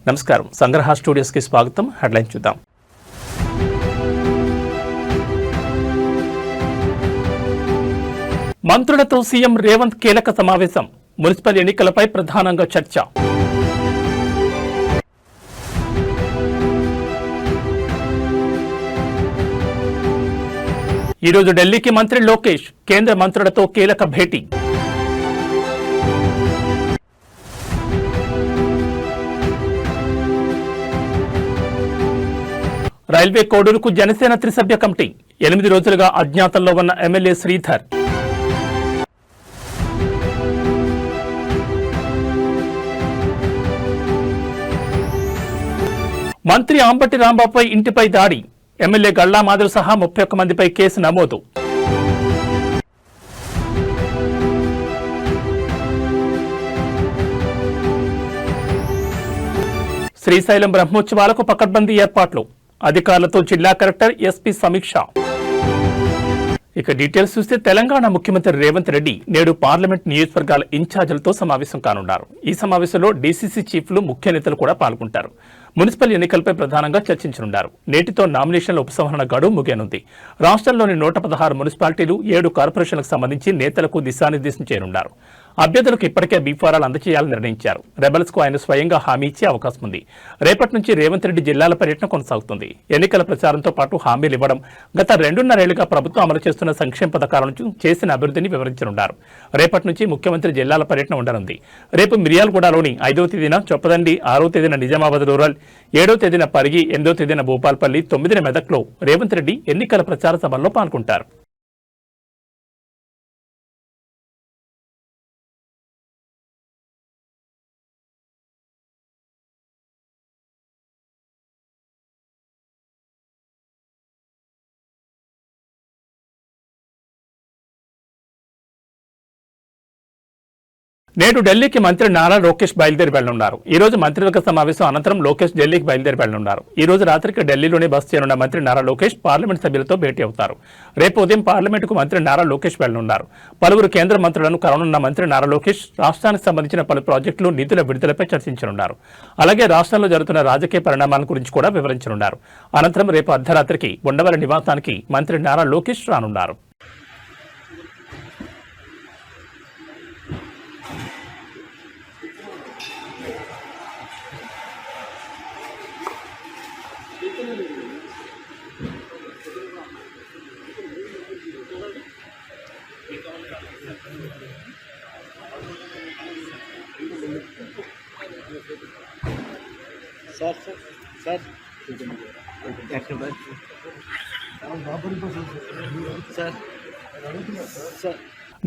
నమస్కారం, సంగ్రహ స్టూడియోస్కి స్వాగతం. హెడ్లైన్ చూద్దాం. మంత్రులతో సీఎం రేవంత్ కీలక సమావేశం. మున్సిపల్ ఎన్నికలపై ప్రధానంగా చర్చ. ఈరోజు ఢిల్లీకి మంత్రి లోకేష్, కేంద్ర మంత్రులతో కీలక భేటీ. రైల్వే కోడూరుకు జనసేన త్రిసభ్య కమిటీ. 8 రోజులుగా అజ్ఞాతంలో ఉన్న ఎమ్మెల్యే శ్రీధర్. మంత్రి అంబటి రాంబాబుపై ఇంటిపై దాడి. ఎమ్మెల్యే గల్లా మాధవ్ సహా 31 మందిపై కేసు నమోదు. శ్రీశైలం బ్రహ్మోత్సవాలకు పకడ్బందీ ఏర్పాట్లు. అధికారులతో జిల్లా కలెక్టర్ ఎస్పీ సమీక్ష. ఇక డీటెయిల్స్ చూస్తే తెలంగాణ ముఖ్యమంత్రి రేవంత్ రెడ్డి నేడు పార్లమెంట్ నియోజకవర్గాల ఇన్ఛార్జీలతో సమావేశం కానున్నారు. ఈ సమావేశంలో డీసీసీ చీఫ్లు, ముఖ్య నేతలు కూడా పాల్గొంటారు. మున్సిపల్ ఎన్నికలపై ప్రధానంగా చర్చించనున్నారు. నేటితో నామినేషన్ల ఉపసంహరణ గడువు ముగియనుంది. రాష్ట్రంలోని 116 మున్సిపాలిటీలు, 7 కార్పొరేషన్లకు సంబంధించి నేతలకు దిశానిర్దేశం చేయనున్నారు. అభ్యర్థులకు ఇప్పటికే బీఫారాలు అందజేయాలని నిర్ణయించారు. రెబల్స్ కు ఆయన స్వయంగా హామీ ఇచ్చే అవకాశం ఉంది. రేపటి నుంచి రేవంత్ రెడ్డి జిల్లాల పర్యటన కొనసాగుతుంది. ఎన్నికల ప్రచారంతో పాటు హామీలు ఇవ్వడం, గత 2.5 ఏళ్లుగా ప్రభుత్వం అమలు చేస్తున్న సంక్షేమ పథకాలను, చేసిన అభివృద్ధిని వివరించనున్నారు. రేపటి నుంచి ముఖ్యమంత్రి జిల్లాల పర్యటన ఉండనుంది. రేపు మిర్యాలగూడలోని 5వ తేదీన చొప్పదండి, 6వ తేదీన నిజామాబాద్ రూరల్, 7వ తేదీన పరిగి, 8వ తేదీన భూపాల్పల్లి, 9న మెదక్లో రేవంత్ రెడ్డి ఎన్నికల ప్రచార సభల్లో పాల్గొంటారు. నేడు ఢిల్లీకి మంత్రి నారా లోకేష్ బయలుదేరి వెళ్లనున్నారు. ఈ రోజు మంత్రివర్గ సమావేశం అనంతరం లోకేష్ ఢిల్లీకి బయలుదేరి వెళ్లనున్నారు. ఈ రోజు రాత్రికి ఢిల్లీలోనే బస చేయనున్న మంత్రి నారా లోకేష్ పార్లమెంట్ సభ్యులతో భేటీ అవుతారు. రేపు ఉదయం పార్లమెంటుకు మంత్రి నారా లోకేష్ వెళ్లనున్నారు. పలువురు కేంద్ర మంత్రులను కలవనున్న మంత్రి నారా లోకేష్ రాష్ట్రానికి సంబంధించిన పలు ప్రాజెక్టులు, నిధుల విడుదలపై చర్చించనున్నారు. అలాగే రాష్ట్రంలో జరుగుతున్న రాజకీయ పరిణామాల గురించి కూడా వివరించనున్నారు. అనంతరం రేపు అర్ధరాత్రికి ఉండవల్లి నివాసానికి మంత్రి నారా లోకేష్ రానున్నారు.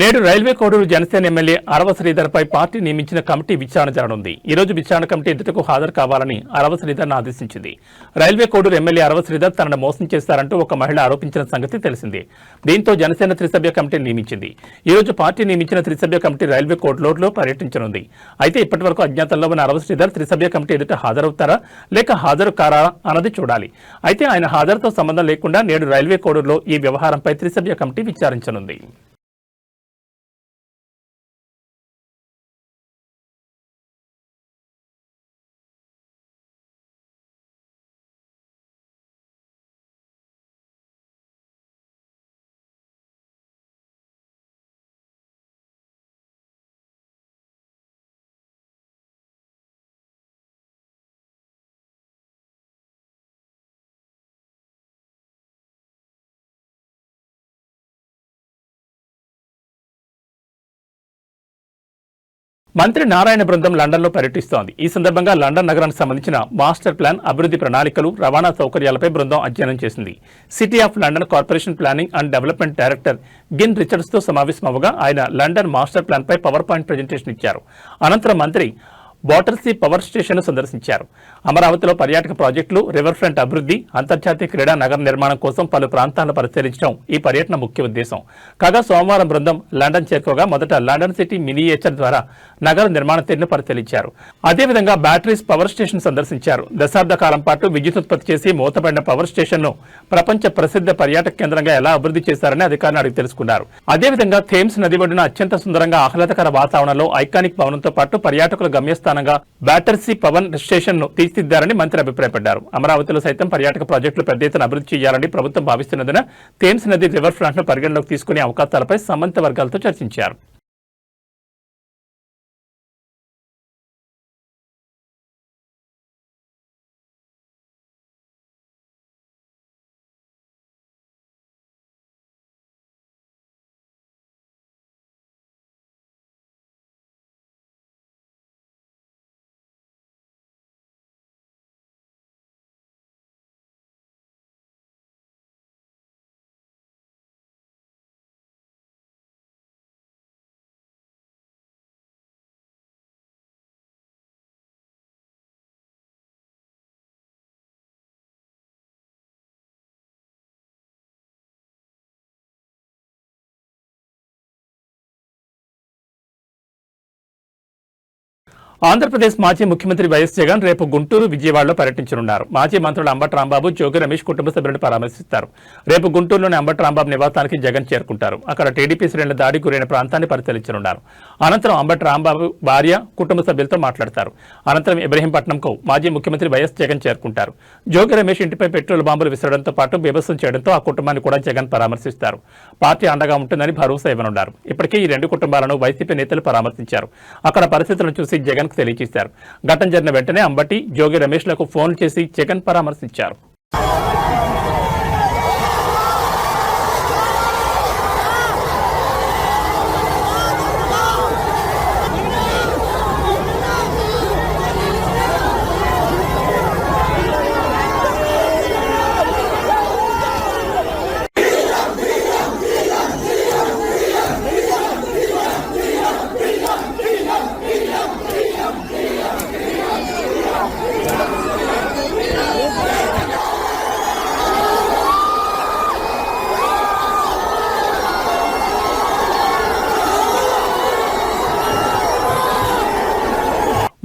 నేడు రైల్వే కోడూరు జనసేన ఎమ్మెల్యే అరవ శ్రీధర్పై పార్టీ నియమించిన కమిటీ విచారణ జరగనుంది. ఈ రోజు విచారణ కమిటీ ఎదుటకు హాజరు కావాలని అరవ శ్రీధర్ను ఆదేశించింది. రైల్వే కోడూరు ఎమ్మెల్యే అరవ శ్రీధర్ తనను మోసం చేశారంటూ ఒక మహిళ ఆరోపించిన సంగతి తెలిసిందే. దీంతో జనసేన త్రిసభ్య కమిటీ నియమించింది. ఈ రోజు పార్టీ నియమించిన త్రిసభ్య కమిటీ రైల్వే కోడూరులో పర్యటించనుంది. అయితే ఇప్పటి వరకు అజ్ఞాతంలో ఉన్న అరవ శ్రీధర్ త్రిసభ్య కమిటీ ఎదుట హాజరవుతారా లేక హాజరు కారా అన్నది చూడాలి. అయితే ఆయన హాజరుతో సంబంధం లేకుండా నేడు రైల్వే కోడూరులో ఈ వ్యవహారంపై త్రిసభ్య కమిటీ విచారించనుంది. మంత్రి నారాయణ బృందం లండన్లో పర్యటిస్తోంది. ఈ సందర్భంగా లండన్ నగరానికి సంబంధించిన మాస్టర్ ప్లాన్, అభివృద్ధి ప్రణాళికలు, రవాణా సౌకర్యాలపై బృందం అధ్యయనం చేసింది. City of London corporation planning and development director Gwyn రిచర్డ్స్తో సమావేశమవగా ఆయన లండన్ మాస్టర్ ప్లాన్పై పవర్ పాయింట్ ప్రజెంటేషన్ ఇచ్చారు. అనంతరం మంత్రి బాటర్సీ పవర్ స్టేషన్ను సందర్శించారు. అమరావతిలో పర్యాటక ప్రాజెక్టులు, రివర్ ఫ్రంట్ అభివృద్ధి, అంతర్జాతీయ క్రీడా నగర నిర్మాణం కోసం పలు ప్రాంతాలను పరిశీలించడం ఈ పర్యటన ముఖ్య ఉద్దేశం. కాగా సోమవారం బృందం లండన్ చేరుకోగా మొదట లండన్ సిటీ మినియేచర్ ద్వారా నగర నిర్మాణ తీరును పరిశీలించారు. అదేవిధంగా బ్యాటరీస్ పవర్ స్టేషన్ సందర్శించారు. దశాబ్ద కాలం పాటు విద్యుత్ ఉత్పత్తి చేసి మూతపడిన పవర్ స్టేషన్ ను ప్రపంచ ప్రసిద్ధ పర్యాటక కేంద్రంగా ఎలా అభివృద్ధి చేశారని అధికారులను అడిగి తెలుసుకున్నారు. అదేవిధంగా థేమ్స్ నది ఒడ్డున అత్యంత సుందరంగా ఆహ్లాదకర వాతావరణంలో ఐకానిక్ భవనంతో పాటు పర్యాటకుల గమ్యస్థానంగా బ్యాటర్సీ పవర్ స్టేషన్ ను తీర్చిదిద్దారని మంత్రి అభిప్రాయపడ్డారు. అమరావతిలో సైతం పర్యాటక ప్రాజెక్టులు పెద్ద ఎత్తున అభివృద్ధి చేయాలని ప్రభుత్వం భావిస్తున్నందున థేమ్స్ నది రివర్ ఫ్రంట్ ను పరిగణలోకి తీసుకునే అవకాశాలపై సంబంధిత వర్గాలతో చర్చించారు. ఆంధ్రప్రదేశ్ మాజీ ముఖ్యమంత్రి వైఎస్ జగన్ రేపు గుంటూరు, విజయవాడలో పర్యటించనున్నారు. మాజీ మంత్రులు అంబటి రాంబాబు, జోగి రమేష్ కుటుంబ సభ్యులను పరామర్శిస్తారు. రేపు గుంటూరులోని అంబటి రాంబాబు నివాసానికి జగన్ చేరుకుంటారు. అక్కడ టీడీపీ శ్రేణుల దాడికి గురైన ప్రాంతాన్ని పరిశీలించనున్నారు. అనంతరం అంబటి రాంబాబు భార్య, కుటుంబ సభ్యులతో మాట్లాడతారు. అనంతరం ఇబ్రహీంపట్నంకు మాజీ ముఖ్యమంత్రి వైఎస్ జగన్ చేరుకుంటారు. జోగి రమేష్ ఇంటిపై పెట్రోల్ బాంబులు విసరడంతో పాటు బీభత్సం చేయడంతో ఆ కుటుంబాన్ని కూడా జగన్ పరామర్శిస్తారు. పార్టీ అండగా ఉంటుందని భరోసా ఇవ్వనున్నారు. ఇప్పటికే ఈ రెండు కుటుంబాలను వైసీపీ నేతలు పరామర్శించారు. అక్కడ పరిస్థితులను చూసి జగన్ తెలియజేశారు. ఘటన జరిగిన వెంటనే అంబటి, జోగి రమేష్ లకు ఫోన్ చేసి జగన్ పరామర్శించారు.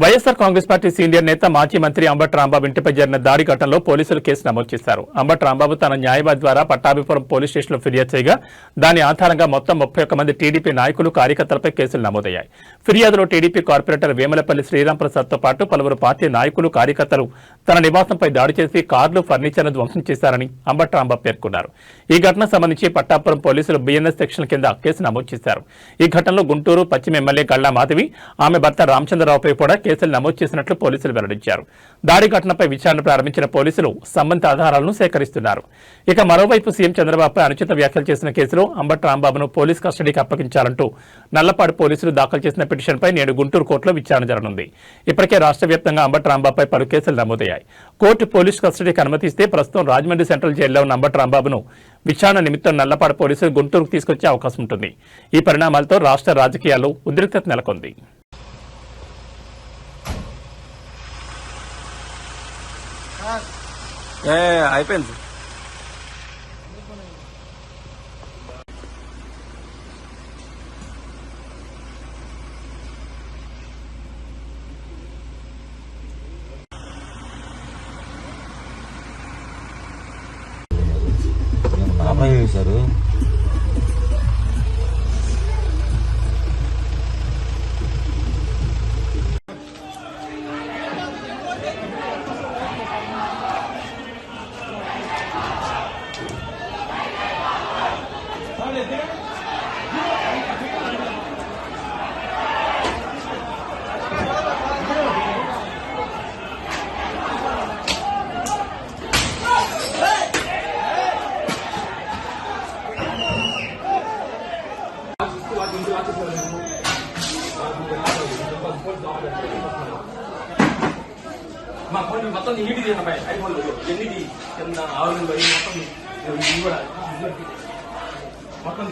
వైఎస్ఆర్ కాంగ్రెస్ పార్టీ సీనియర్ నేత మాజీ మంత్రి అంబటి రాంబాబు ఇంటిపై జరిగిన దాడి ఘటనలో పోలీసులు కేసు నమోదు చేశారు. అంబటి రాంబాబు తన న్యాయవాది ద్వారా పట్టాభిపురం పోలీస్ స్టేషన్లో ఫిర్యాదు చేయగా దాని ఆధారంగా మొత్తం 31 మంది టీడీపీ నాయకులు, కార్యకర్తలపై కేసులు నమోదయ్యాయి. ఫిర్యాదులో టీడీపీ కార్పొరేటర్ వేములపల్లి శ్రీరామ్ ప్రసాద్ తో పాటు పలువురు పార్టీ నాయకులు, కార్యకర్తలు తన నివాసంపై దాడి చేసి కార్లు, ఫర్నిచర్ను ధ్వంసం చేశారని అంబటి రాంబాబు పేర్కొన్నారు. ఈ ఘటనకు సంబంధించి పట్టాపురం పోలీసులు బిఎన్ఎస్ సెక్షన్ కింద కేసు నమోదు చేశారు. ఈ ఘటనలో గుంటూరు పశ్చిమ ఎమ్మెల్యే గళ్లా మాధవి, ఆమె భర్త రామచంద్రరావుపై కూడా కేసులు నమోదు చేసినట్లు పోలీసులు వెల్లడించారు. దాడి ఘటనపై విచారణ ప్రారంభించిన పోలీసులు సంబంధిత ఆధారాలను సేకరిస్తున్నారు. ఇక మరోవైపు సీఎం చంద్రబాబుపై అనుచిత వ్యాఖ్యలు చేసిన కేసులో అంబటి రాంబాబును పోలీస్ కస్టడీకి అప్పగించాలంటూ నల్లపాడు పోలీసులు దాఖలు చేసిన పిటిషన్పై నేడు గుంటూరు కోర్టులో విచారణ జరగనుంది. ఇప్పటికే రాష్ట్ర వ్యాప్తంగా అంబటి రాంబాబుపై పలు కేసులు నమోదయ్యాయి. కోర్టు పోలీస్ కస్టడీకి అనుమతిస్తే ప్రస్తుతం రాజమండ్రి సెంట్రల్ జైల్లో ఉన్న అంబటి రాంబాబును విచారణ నిమిత్తం నల్లపాడు పోలీసులు గుంటూరుకు తీసుకొచ్చే అవకాశం ఉంటుంది. ఈ పరిణామాలతో రాష్ట్ర రాజకీయాల్లో ఉద్రిక్తత నెలకొంది. అయిపోయింది. అబ్బాయి చేశారు. మొత్తం నీటి తీయనమ్మాయి ఐఫోన్లు ఎన్నిది కింద 6 మొత్తం కూడా మొత్తం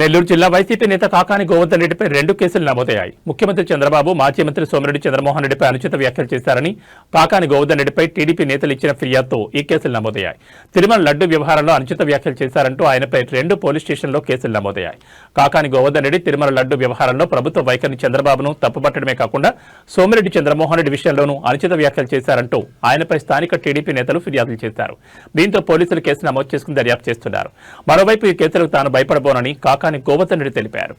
నెల్లూరు జిల్లా వైసీపీ నేత కాకాని గోవర్ధన్ రెడ్డిపై 2 కేసులు నమోదయ్యాయి. ముఖ్యమంత్రి చంద్రబాబు, మాజీ మంత్రి సోమిరెడ్డి చంద్రమోహన్ రెడ్డిపై అనుచిత వ్యాఖ్యలు చేశారని కాకాని గోవర్ధన్ రెడ్డిపై టీడీపీ నేతలు ఇచ్చిన ఫిర్యాదుతో ఈ కేసులు నమోదయ్యాయి. తిరుమల లడ్డు వ్యవహారంలో అనుచిత వ్యాఖ్యలు చేశారంటూ ఆయనపై 2 పోలీస్ స్టేషన్లో కేసులు నమోదయ్యాయి. కాకాని గోవర్ధన్ రెడ్డి తిరుమల లడ్డు వ్యవహారంలో ప్రభుత్వ వైఖరిని చంద్రబాబును తప్పుపట్టడమే కాకుండా సోమిరెడ్డి చంద్రమోహన్ రెడ్డి విషయంలోనూ అనుచిత వ్యాఖ్యలు చేశారంటూ ఆయనపై స్థానిక టీడీపీ నేతలు ఫిర్యాదులు చేశారు. దీంతో పోలీసులు కేసు నమోదు చేసుకుని దర్యాప్తు చేస్తున్నారు. మరోవైపు ఈ కేసులకు తాను భయపడబోనని కాకాని గోవర్ధన్ రెడ్డి తెలిపారు.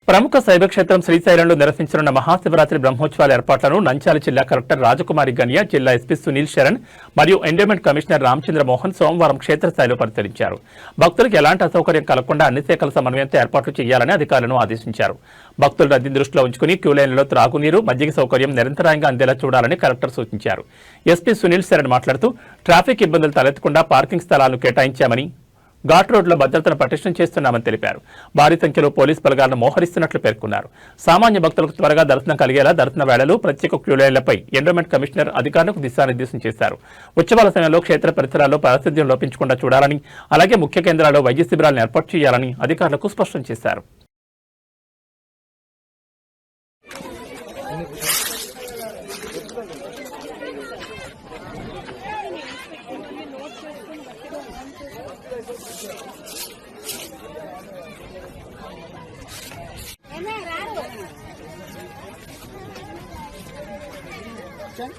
ప్రముఖ శైవ క్షేత్రం శ్రీశైలంలో నిర్వహించనున్న మహాశివరాత్రి బ్రహ్మోత్సవాల ఏర్పాట్లను నంద్యాల జిల్లా కలెక్టర్ రాజకుమారి గనియా, జిల్లా ఎస్పీ సునీల్ శరణ్ మరియు ఎండోమెంట్ కమిషనర్ రామచంద్ర మోహన్ సోమవారం క్షేత్రస్థాయిలో పరిశీలించారు. భక్తులకు ఎలాంటి అసౌకర్యం కలగకుండా అన్ని శాఖల సమన్వయంతో ఏర్పాట్లు చేయాలని అధికారులను ఆదేశించారు. భక్తుల రద్దీని దృష్టిలో ఉంచుకుని క్యూలైన్లలో త్రాగునీరు, మజ్జిగ సౌకర్యం నిరంతరాయంగా అందేలా చూడాలని కలెక్టర్ సూచించారు. ఎస్పీ సునీల్ శరణ్ మాట్లాడుతూ ట్రాఫిక్ ఇబ్బందులు తలెత్తకుండా పార్కింగ్ స్థలాలను కేటాయించామని, ఘాట్ రోడ్లో భద్రతను పటిష్టం చేస్తున్నామని తెలిపారు. భారీ సంఖ్యలో పోలీసు బలగాలను మోహరిస్తున్నట్లు పేర్కొన్నారు. సామాన్య భక్తులకు త్వరగా దర్శనం కలిగేలా దర్శన వేళలు, ప్రత్యేక క్యూలైన్లపై ఎండోమెంట్ కమిషనర్ అధికారులకు దిశానిర్దేశం చేశారు. ఉత్సవాల సమయంలో క్షేత్ర పరిసరాల్లో పారిశుద్ధ్యం లోపించకుండా చూడాలని, అలాగే ముఖ్య కేంద్రాల్లో వైద్య శిబిరాలను ఏర్పాటు చేయాలని అధికారులకు స్పష్టం చేశారు. Chen?